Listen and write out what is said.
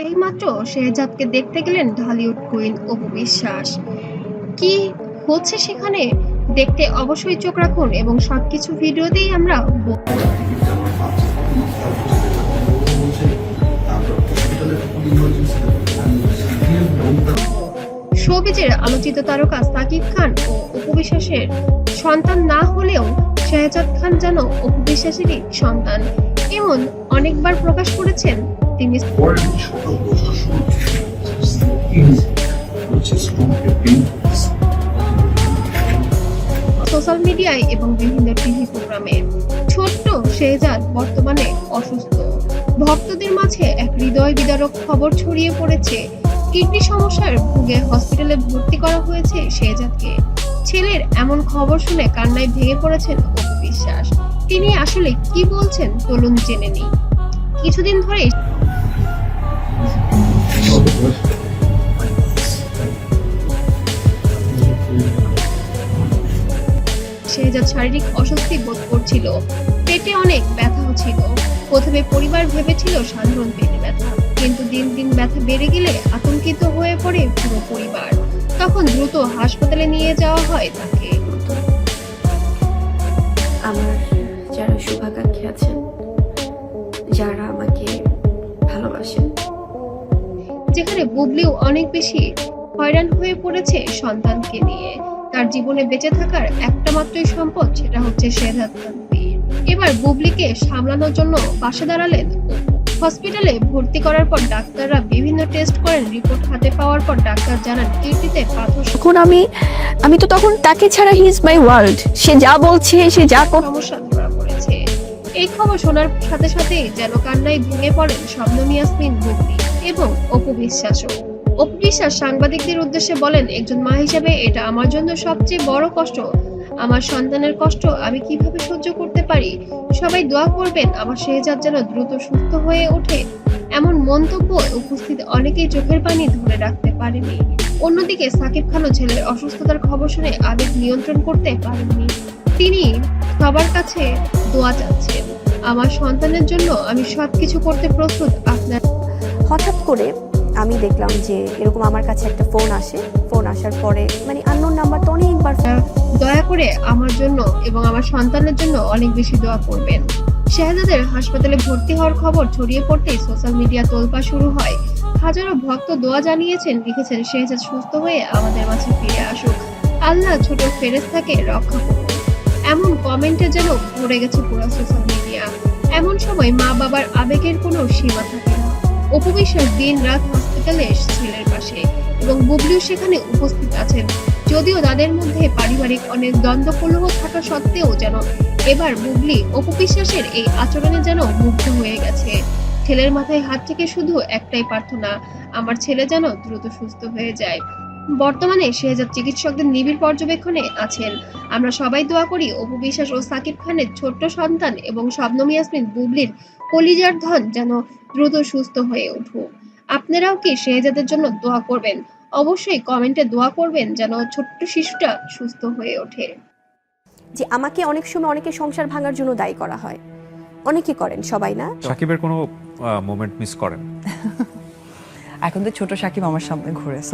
এইমাত্র শেহজাদকে দেখতে গেলেন ঢালিউড কুইন অপু বিশ্বাস। কি হচ্ছে সেখানে দেখতে অবশ্যই চোখ রাখুন এবং সবকিছু ভিডিওতেই আমরা শোবিজের আলোচিত তারকা সাকিব খান ও অপু বিশ্বাসের সন্তান না হলেও শেহজাদ খান যেন অপু বিশ্বাসেরই সন্তান এমন অনেকবার প্রকাশ করেছেন তিনি। সোশ্যাল মিডিয়ায় এবং বিভিন্ন টিভি প্রোগ্রামে ছোট্ট শেহজাদ বর্তমানে অসুস্থ। ভক্তদের মাঝে এক হৃদয় বিদারক খবর ছড়িয়ে পড়েছে। কিডনি সমস্যার ভুগে হসপিটালে ভর্তি করা হয়েছে শেহজাদকে। ছেলের এমন খবর শুনে কান্নায় ভেঙে পড়েছেন অপু বিশ্বাস। তিনি আসলে কি বলছেন চলুন জেনে নিই। কিছুদিন ধরেই শেহজাদ শারীরিক অস্বস্তি বোধ করছিল, পেটে অনেক ব্যথা ছিল। প্রথমে পরিবার ভেবেছিল সাধারণ পেটে ব্যথা, কিন্তু দিন দিন ব্যথা বেড়ে গেলে আতঙ্কিত হয়ে পড়ে পুরো পরিবার। তখন দ্রুত হাসপাতালে নিয়ে যাওয়া হয় তাকে। আমার যারা শুভাকাঙ্ক্ষী আছেন, যারা আমাকে ভালোবাসেন, যেখানে বুবলিও অনেক বেশি হয়রান হয়ে পড়েছে সন্তানকে নিয়ে। তার জীবনে বেঁচে থাকার একটা মাত্রই সম্পদ, সেটা হচ্ছে শেহজাদ খান। এবার বুবলিকে সামলানোর জন্য পাশে দাঁড়ালেন। হসপিটালে ভর্তি করার পর ডাক্তাররা বিভিন্ন টেস্ট করেন। রিপোর্ট হাতে পাওয়ার পর ডাক্তার জানান কিডনিতে পাথর। তখন আমি তো তখন তাকে ছাড়া হি ইজ মাই ওয়ার্ল্ড। সে যা বলছে, সে যা সমস্যা ধরা পড়েছে। এই খবর শোনার সাথে সাথেই যেন কান্নায় ভেঙে পড়েন শবনম ইয়াসমিন, বুবলি এবং অপু বিশ্বাসও। অপু বিশ্বাস সাংবাদিকদের উদ্দেশ্যে বলেন, একজন মা হিসেবে এটা আমার জন্য সবচেয়ে বড় কষ্ট। আমার সন্তানের কষ্ট আমি কিভাবে সহ্য করতে পারি। সবাই দোয়া করবেন আমার শেহজাদ যেন দ্রুত সুস্থ হয়ে ওঠে। এমন মন্তব্য উপস্থিত অনেকেই চোখের পানি ধরে রাখতে পারেনি। অন্যদিকে সাকিব খানও ছেলের অসুস্থতার খবর শুনে আবেগ নিয়ন্ত্রণ করতে পারেননি। তিনি সবার কাছে দোয়া চাচ্ছেন, আমার সন্তানের জন্য আমি সবকিছু করতে প্রস্তুত। আপনার হঠাৎ করে আমি দেখলাম যে এরকম আমার কাছে একটা ফোন আসে। ফোন আসার পরে মানে আননোন নাম্বার তো অনেকবার। দয়া করে আমার জন্য এবং আমার সন্তানের জন্য অনেক বেশি দোয়া করবেন। শেহজাদের হাসপাতালে ভর্তি হওয়ার খবর ছড়িয়ে পড়তেই সোশ্যাল মিডিয়া তোলপা শুরু হয়। হাজারো ভক্ত দোয়া জানিয়েছেন, লিখেছেন শেহজাদ সুস্থ হয়ে আমাদের মাঝে ফিরে আসুক, আল্লাহ ছোট ফেরেশতাকে রক্ষা করুন। এমন কমেন্টে যেন ভরে গেছে পুরো সোশ্যাল মিডিয়া। এমন সময় মা বাবার আবেগের কোনো সীমা থাকে না। অপু বিশ্বাস দিন রাত হসপিটালে ছেলের পাশে এবং বুবলিও সেখানে উপস্থিত আছেন। যদিও তাদের মধ্যে পারিবারিক অনেক দ্বন্দ্ব কলহ থাকা সত্ত্বেও যেন এবার বুবলি অপু বিশ্বাসের এই আচরণে যেন মুগ্ধ হয়ে গেছে। ছেলের মাথায় হাত থেকে শুধু একটাই প্রার্থনা, আমার ছেলে যেন দ্রুত সুস্থ হয়ে যায়। বর্তমানে শেহজাদ চিকিৎসকদের নিবিড় পর্যবেক্ষণে আছেন। আমরা সবাই দোয়া করি অপু বিশ্বাস ও সাকিব খানের ছোট্ট সন্তান এবং শবনম ইয়াসমিন বুবলির কলিজার ধন যেন দ্রুত সুস্থ হয়ে উঠুক। আপনারাও কি শেহজাদের জন্য দোয়া করবেন? অবশ্যই কমেন্টে দোয়া করবেন যেন ছোট্ট শিশুটা সুস্থ হয়ে ওঠে। যে আমাকে অনেক সময় অনেকে সংসার ভাঙার জন্য দায়ী করা হয়, অনেকে করেন, সবাই না। সাকিবের কোনো মোমেন্ট মিস করেন? এখন তো ছোট সাকিব আমার সামনে ঘুরে, সো